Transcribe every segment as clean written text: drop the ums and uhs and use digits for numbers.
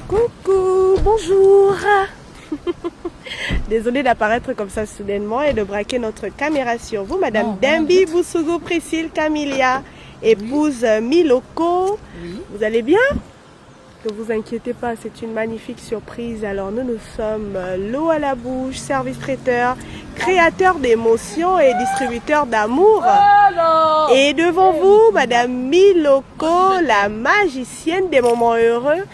Coucou, bonjour. Désolée d'apparaître comme ça soudainement et de braquer notre caméra sur vous, Madame Dembi Boussougou Priscille Camilia, épouse Miloko. Oui. Vous allez bien? Ne vous inquiétez pas, c'est une magnifique surprise. Alors nous sommes l'eau à la bouche, service traiteur, créateur d'émotions et distributeur d'amour. Et devant vous, Madame Miloko, la magicienne des moments heureux,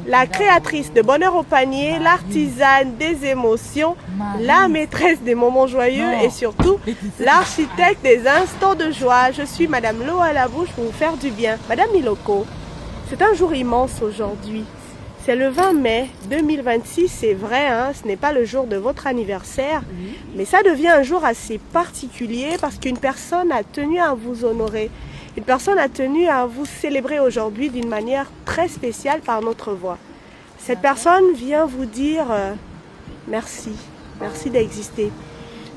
la créatrice de bonheur au panier, l'artisane des émotions, la maîtresse des moments joyeux et surtout l'architecte des instants de joie. Je suis Madame l'eau à la bouche pour vous faire du bien. Madame Miloko, c'est un jour immense aujourd'hui. C'est le 20 mai 2026, c'est vrai, hein, ce n'est pas le jour de votre anniversaire, mais ça devient un jour assez particulier parce qu'une personne a tenu à vous honorer. Une personne a tenu à vous célébrer aujourd'hui d'une manière très spéciale par notre voix. Cette personne vient vous dire merci, merci d'exister.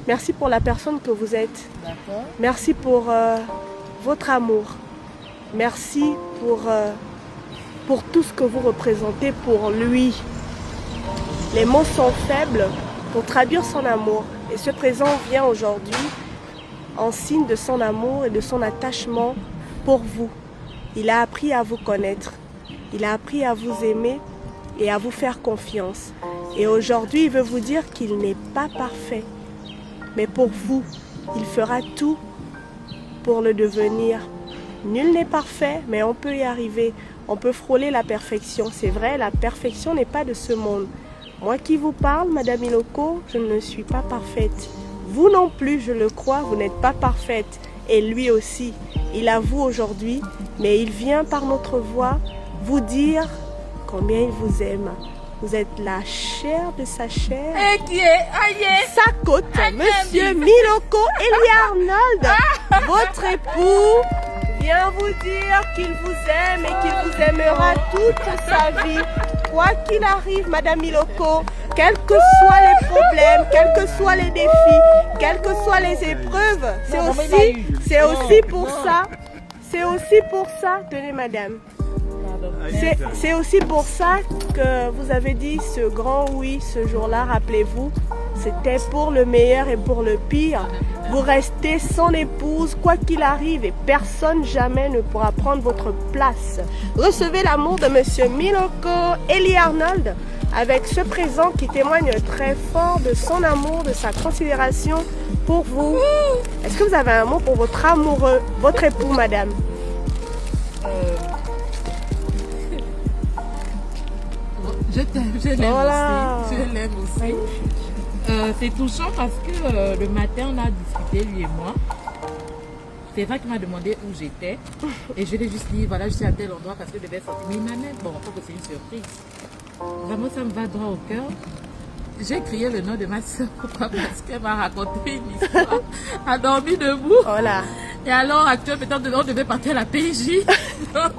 Merci pour la personne que vous êtes. Merci pour votre amour. Merci pour tout ce que vous représentez pour lui. Les mots sont faibles pour traduire son amour. Et ce présent vient aujourd'hui en signe de son amour et de son attachement pour vous. Il a appris à vous connaître. Il a appris à vous aimer et à vous faire confiance. Et aujourd'hui, il veut vous dire qu'il n'est pas parfait. Mais pour vous, il fera tout pour le devenir. Nul n'est parfait, mais on peut y arriver. On peut frôler la perfection. C'est vrai, la perfection n'est pas de ce monde. Moi qui vous parle, Madame Miloko, je ne suis pas parfaite. Vous non plus, je le crois, vous n'êtes pas parfaite. Et lui aussi, il avoue aujourd'hui, mais il vient par notre voix vous dire combien il vous aime. Vous êtes la chair de sa chair. Sa côte, Monsieur Miloko Elie Arnold, votre époux, vient vous dire qu'il vous aime et qu'il vous aimera toute sa vie. Quoi qu'il arrive, Madame Miloko, quels que soient les problèmes, quels que soient les défis, quelles que soient les épreuves, c'est aussi pour ça, tenez Madame, c'est aussi pour ça que vous avez dit ce grand oui ce jour-là, rappelez-vous, c'était pour le meilleur et pour le pire. Vous restez son épouse, quoi qu'il arrive, et personne jamais ne pourra prendre votre place. Recevez l'amour de Monsieur Miloko Elie Arnold avec ce présent qui témoigne très fort de son amour, de sa considération pour vous. Est-ce que vous avez un mot pour votre amoureux, votre époux, Madame? Je t'aime, je l'aime aussi. C'est touchant parce que le matin, on a discuté, lui et moi. C'est vrai qu'il m'a demandé où j'étais. Et je lui ai juste dit, voilà, je suis à tel endroit parce que je devais sortir. Mais il m'a même, bon, je trouve que c'est une surprise. Vraiment, ça me va droit au cœur. J'ai crié le nom de ma soeur. Pourquoi? Parce qu'elle m'a raconté une histoire. Elle a dormi debout. Voilà. Et alors, actuellement, peut-être, on devait partir à la PJ. Donc,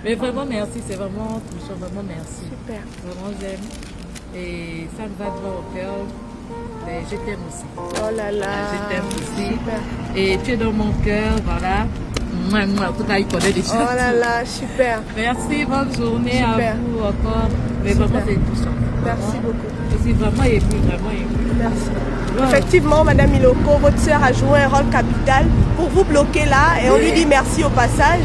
mais vraiment, merci. C'est vraiment touchant. Vraiment, merci. Super. Vraiment, j'aime. Et ça me va droit au cœur. Et je t'aime aussi. Oh là là. Je t'aime aussi. Super. Et tu es dans mon cœur, voilà. Moi, en tout cas, il connaît déjà. Oh là là, super. Merci, bonne journée à vous encore. Mais vraiment, c'est touchant. Merci beaucoup. Je suis vraiment émue, vraiment émue. Merci. Effectivement, Madame Miloko, votre sœur a joué un rôle capital pour vous bloquer là et on lui dit merci au passage.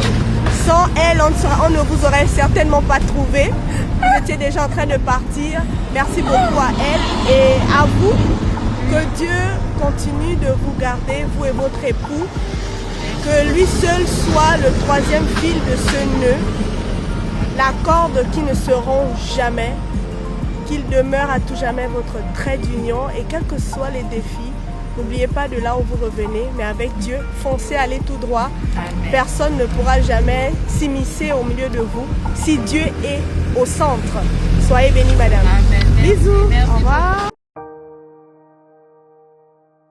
Sans elle, on ne vous aurait certainement pas trouvé. Vous étiez déjà en train de partir. Merci beaucoup à elle et à vous. Que Dieu continue de vous garder, vous et votre époux. Que lui seul soit le troisième fil de ce nœud. La corde qui ne se rompt jamais. Qu'il demeure à tout jamais votre trait d'union. Et quels que soient les défis, n'oubliez pas de là où vous revenez. Mais avec Dieu, foncez, allez tout droit. Amen. Personne ne pourra jamais s'immiscer au milieu de vous. Si Dieu est au centre. Soyez bénis, madame. Amen. Bisous. Merci. Au revoir.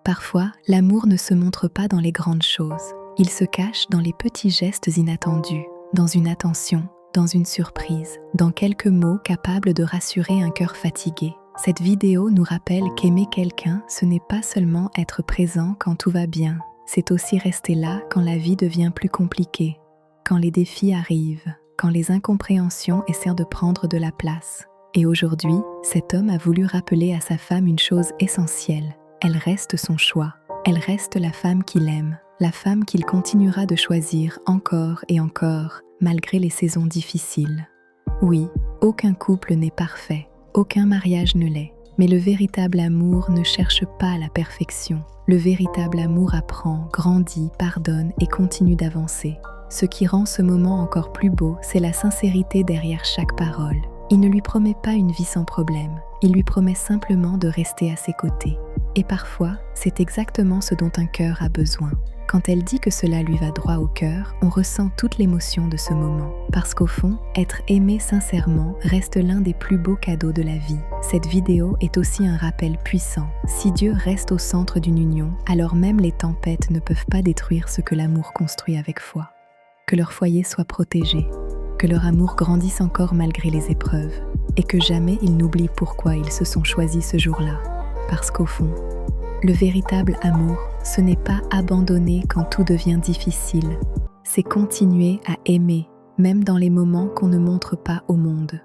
Parfois, l'amour ne se montre pas dans les grandes choses. Il se cache dans les petits gestes inattendus, dans une attention, dans une surprise, dans quelques mots capables de rassurer un cœur fatigué. Cette vidéo nous rappelle qu'aimer quelqu'un, ce n'est pas seulement être présent quand tout va bien, c'est aussi rester là quand la vie devient plus compliquée, quand les défis arrivent. quand les incompréhensions essaient de prendre de la place. Et aujourd'hui, cet homme a voulu rappeler à sa femme une chose essentielle. Elle reste son choix. Elle reste la femme qu'il aime, la femme qu'il continuera de choisir encore et encore, malgré les saisons difficiles. Oui, aucun couple n'est parfait, aucun mariage ne l'est, mais le véritable amour ne cherche pas la perfection. Le véritable amour apprend, grandit, pardonne et continue d'avancer. Ce qui rend ce moment encore plus beau, c'est la sincérité derrière chaque parole. Il ne lui promet pas une vie sans problème, il lui promet simplement de rester à ses côtés. Et parfois, c'est exactement ce dont un cœur a besoin. Quand elle dit que cela lui va droit au cœur, on ressent toute l'émotion de ce moment. Parce qu'au fond, être aimé sincèrement reste l'un des plus beaux cadeaux de la vie. Cette vidéo est aussi un rappel puissant. Si Dieu reste au centre d'une union, alors même les tempêtes ne peuvent pas détruire ce que l'amour construit avec foi. Que leur foyer soit protégé, que leur amour grandisse encore malgré les épreuves, et que jamais ils n'oublient pourquoi ils se sont choisis ce jour-là. Parce qu'au fond, le véritable amour, ce n'est pas abandonner quand tout devient difficile, c'est continuer à aimer, même dans les moments qu'on ne montre pas au monde.